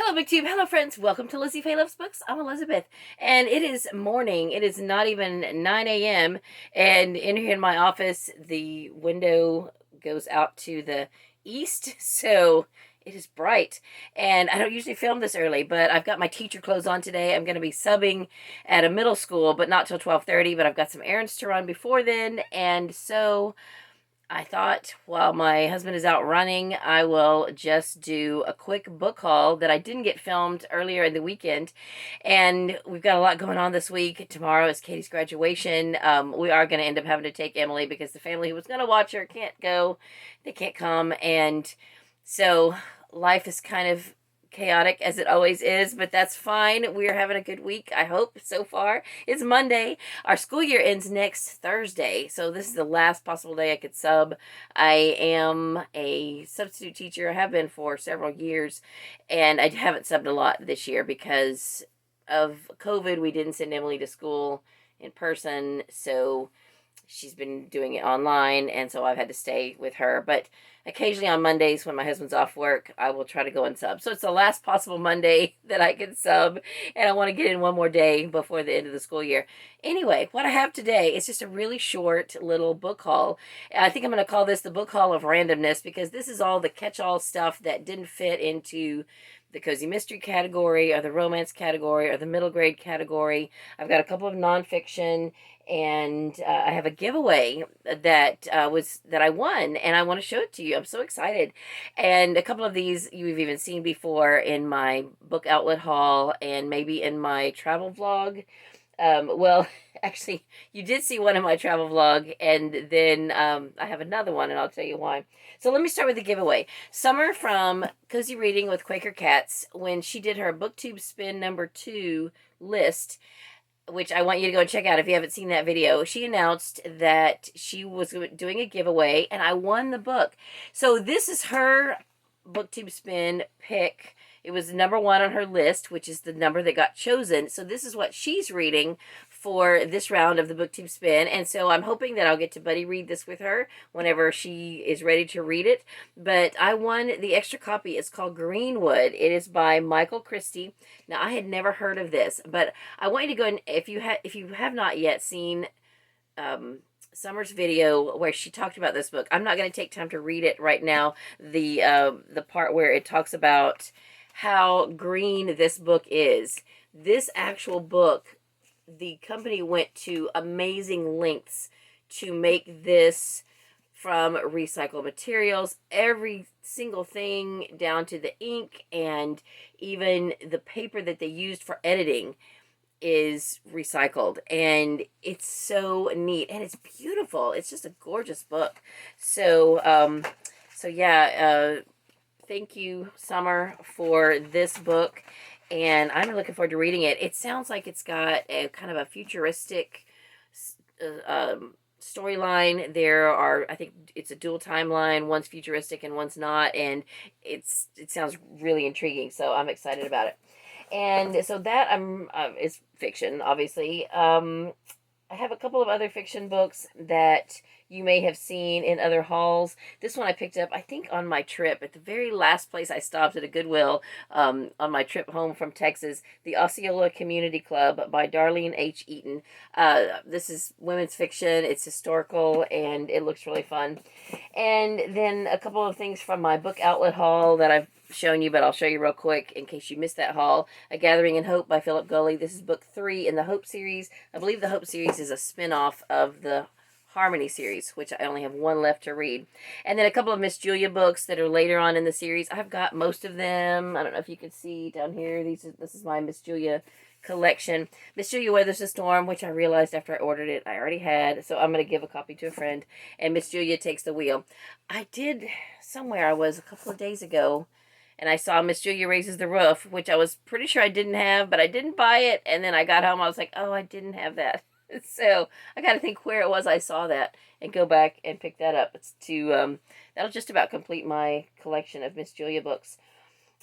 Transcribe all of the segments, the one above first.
Hello, BookTube. Hello, friends. Welcome to Lizzie Faye Loves Books. I'm Elizabeth, and it is morning. It is not even 9 a.m. And in here in my office, the window goes out to the east, so it is bright. And I don't usually film this early, but I've got my teacher clothes on today. I'm going to be subbing at a middle school, but not till 12:30. But I've got some errands to run before then, and so I thought while my husband is out running, I will just do a quick book haul that I didn't get filmed earlier in the weekend. And we've got a lot going on this week. Tomorrow is Katie's graduation. We are going to end up having to take Emily because the family who was going to watch her can't go. They can't come. And so life is kind of chaotic as it always is, but that's fine. We're having a good week, I hope, so far. It's Monday. Our school year ends next Thursday, so this is the last possible day I could sub. I am a substitute teacher. I have been for several years, and I haven't subbed a lot this year because of COVID. We didn't send Emily to school in person, so she's been doing it online, and so I've had to stay with her. But occasionally on Mondays when my husband's off work, I will try to go and sub. So it's the last possible Monday that I can sub, and I want to get in one more day before the end of the school year. Anyway, what I have today is just a really short little book haul. I think I'm going to call this the book haul of randomness because this is all the catch-all stuff that didn't fit into the cozy mystery category or the romance category or the middle grade category. I've got a couple of nonfiction, and I have a giveaway that I won, and I want to show it to you. I'm so excited. And a couple of these you've even seen before in my book outlet haul and maybe in my travel vlog. Well, actually, you did see one in my travel vlog, and then I have another one, and I'll tell you why. So let me start with the giveaway. Summer from Cozy Reading with Quaker Cats, when she did her BookTube Spin #2 list, which I want you to go and check out if you haven't seen that video, she announced that she was doing a giveaway, and I won the book. So this is her BookTube Spin pick. It was number 1 on her list, which is the number that got chosen. So this is what she's reading for this round of the BookTube Spin. And so I'm hoping that I'll get to buddy read this with her whenever she is ready to read it. But I won the extra copy. It's called Greenwood. It is by Michael Christie. Now, I had never heard of this, but I want you to go and if you have not yet seen Summer's video where she talked about this book, I'm not going to take time to read it right now. The part where it talks about how green this book is. This actual book, the company went to amazing lengths to make this from recycled materials, every single thing down to the ink, and even the paper that they used for editing is recycled, and it's so neat, and it's beautiful. It's just a gorgeous book. So yeah, thank you, Summer, for this book, and I'm looking forward to reading it. It sounds like it's got a kind of a futuristic storyline. There are, I think it's a dual timeline. One's futuristic and one's not, and it sounds really intriguing, so I'm excited about it. And so that is fiction, obviously. I have a couple of other fiction books that you may have seen in other hauls. This one I picked up, I think, on my trip. At the very last place I stopped at a Goodwill on my trip home from Texas, the Osceola Community Club by Darlene H. Eaton. This is women's fiction. It's historical, and it looks really fun. And then a couple of things from my book outlet haul that I've shown you, but I'll show you real quick in case you missed that haul. A Gathering in Hope by Philip Gulley. This is book 3 in the Hope series. I believe the Hope series is a spin-off of the Harmony series, which I only have one left to read. And then a couple of Miss Julia books that are later on in the series. I've got most of them. I don't know if you can see down here. This is my Miss Julia collection. Miss Julia Weathers the Storm, which I realized after I ordered it I already had, so I'm going to give a copy to a friend. And Miss Julia Takes the Wheel. I did, somewhere I was a couple of days ago, and I saw Miss Julia Raises the Roof, which I was pretty sure I didn't have, but I didn't buy it. And then I got home, I was like, oh, I didn't have that. So I got to think where it was I saw that and go back and pick that up. That'll just about complete my collection of Miss Julia books.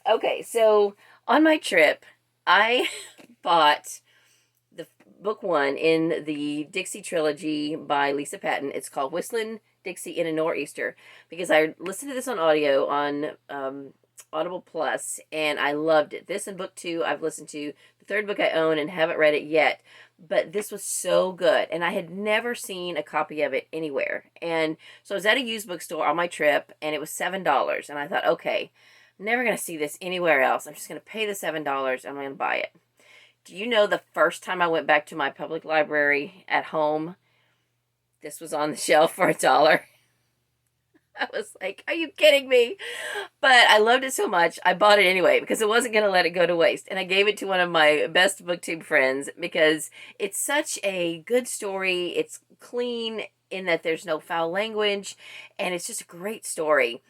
Okay, so on my trip, I bought the book 1 in the Dixie trilogy by Lisa Patton. It's called Whistling Dixie in a Nor'easter, because I listened to this on audio on Audible Plus, and I loved it. This and book 2 I've listened to. The third book I own and haven't read it yet, but this was so good, and I had never seen a copy of it anywhere. And so I was at a used bookstore on my trip, and it was $7, and I thought, okay, I'm never going to see this anywhere else. I'm just going to pay the $7, and I'm going to buy it. Do you know the first time I went back to my public library at home, this was on the shelf for $1? I was like, are you kidding me? But I loved it so much, I bought it anyway because I wasn't going to let it go to waste. And I gave it to one of my best booktube friends because it's such a good story. It's clean in that there's no foul language, and it's just a great story.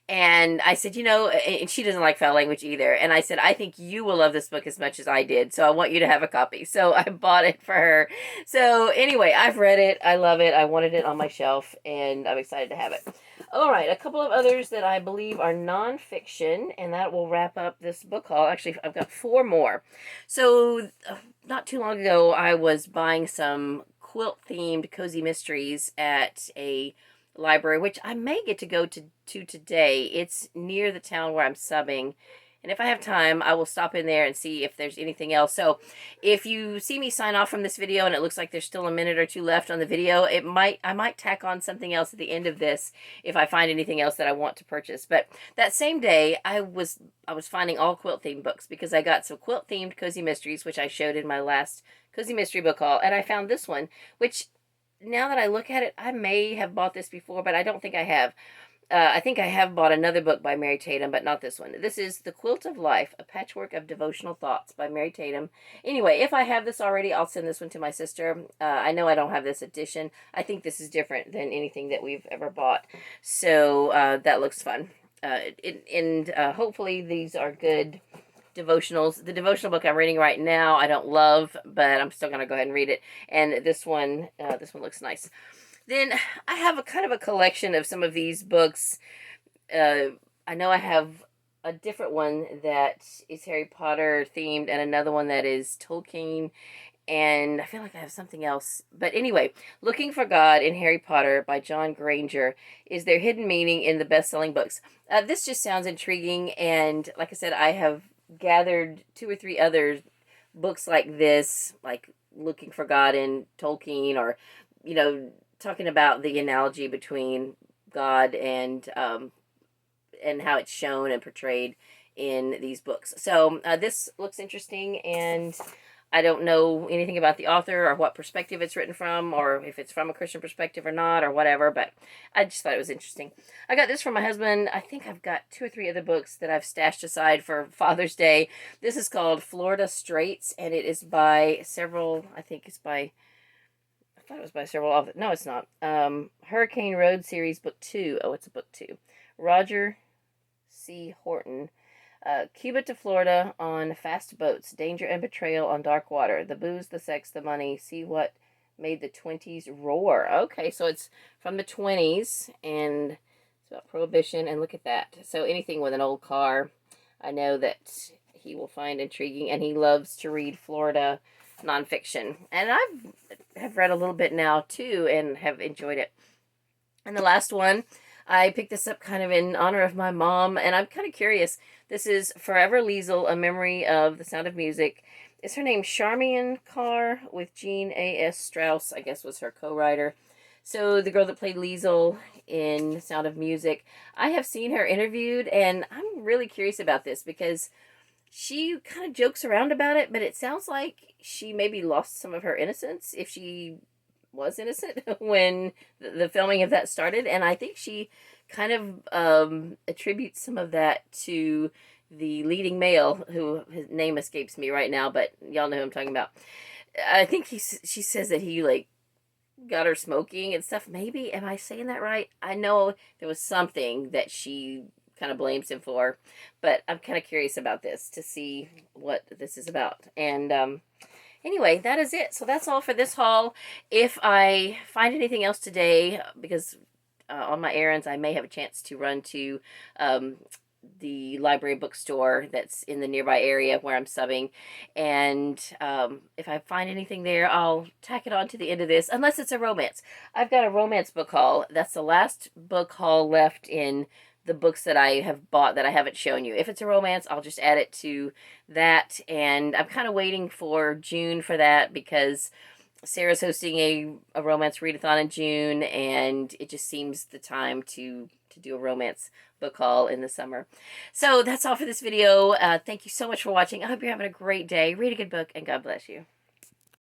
And I said, and she doesn't like foul language either. And I said, I think you will love this book as much as I did. So I want you to have a copy. So I bought it for her. So anyway, I've read it. I love it. I wanted it on my shelf, and I'm excited to have it. All right, a couple of others that I believe are nonfiction, and that will wrap up this book haul. Actually, I've got 4 more. So not too long ago, I was buying some quilt-themed cozy mysteries at a library, which I may get to go to today. It's near the town where I'm subbing, and if I have time, I will stop in there and see if there's anything else. So if you see me sign off from this video and it looks like there's still a minute or 2 left on the video, I might tack on something else at the end of this if I find anything else that I want to purchase. But that same day, I was finding all quilt themed books because I got some quilt themed cozy mysteries, which I showed in my last cozy mystery book haul, and I found this one, which now that I look at it, I may have bought this before, but I don't think I have. I think I have bought another book by Mary Tatum, but not this one. This is The Quilt of Life, A Patchwork of Devotional Thoughts by Mary Tatum. Anyway, if I have this already, I'll send this one to my sister. I know I don't have this edition. I think this is different than anything that we've ever bought. So that looks fun. Hopefully these are good devotionals. The devotional book I'm reading right now, I don't love, but I'm still going to go ahead and read it. And this one looks nice. Then I have a kind of a collection of some of these books. I know I have a different one that is Harry Potter themed and another one that is Tolkien. And I feel like I have something else. But anyway, Looking for God in Harry Potter by John Granger is their hidden meaning in the best-selling books. This just sounds intriguing. And like I said, I have gathered 2 or 3 other books like this, like Looking for God in Tolkien, or, talking about the analogy between God and how it's shown and portrayed in these books. So this looks interesting, and I don't know anything about the author or what perspective it's written from, or if it's from a Christian perspective or not, or whatever, but I just thought it was interesting. I got this from my husband. I think I've got 2 or 3 other books that I've stashed aside for Father's Day. This is called Florida Straits, and it is by several, I thought it was by several authors. No, it's not. Hurricane Road Series Book 2. Oh, it's a book 2. Roger C. Horton. Cuba to Florida on fast boats. Danger and betrayal on dark water. The booze, the sex, the money. See what made the 20s roar. Okay, so it's from the 20s, and it's about Prohibition, and look at that. So anything with an old car, I know that he will find intriguing, and he loves to read Florida nonfiction. And have read a little bit now too and have enjoyed it. And the last one, I picked this up kind of in honor of my mom, and I'm kind of curious. This is Forever Liesel, A Memory of the Sound of Music. Is her name Charmian Carr, with Jean A.S. Strauss, I guess, was her co-writer. So the girl that played Liesel in Sound of Music, I have seen her interviewed, and I'm really curious about this because she kind of jokes around about it, but it sounds like she maybe lost some of her innocence, if she was innocent when the filming of that started. And I think she kind of attributes some of that to the leading male, who his name escapes me right now, but y'all know who I'm talking about. I think she says that he got her smoking and stuff. Maybe, am I saying that right? I know there was something that she kind of blames him for, but I'm kind of curious about this to see what this is about. And anyway, that is it. So that's all for this haul. If I find anything else today, because on my errands I may have a chance to run to the library bookstore that's in the nearby area where I'm subbing, and if I find anything there, I'll tack it on to the end of this, unless it's a romance. I've got a romance book haul. That's the last book haul left in the books that I have bought that I haven't shown you. If it's a romance, I'll just add it to that. And I'm kind of waiting for June for that because Sarah's hosting a romance readathon in June, and it just seems the time to do a romance book haul in the summer. So that's all for this video. Thank you so much for watching. I hope you're having a great day. Read a good book, and God bless you.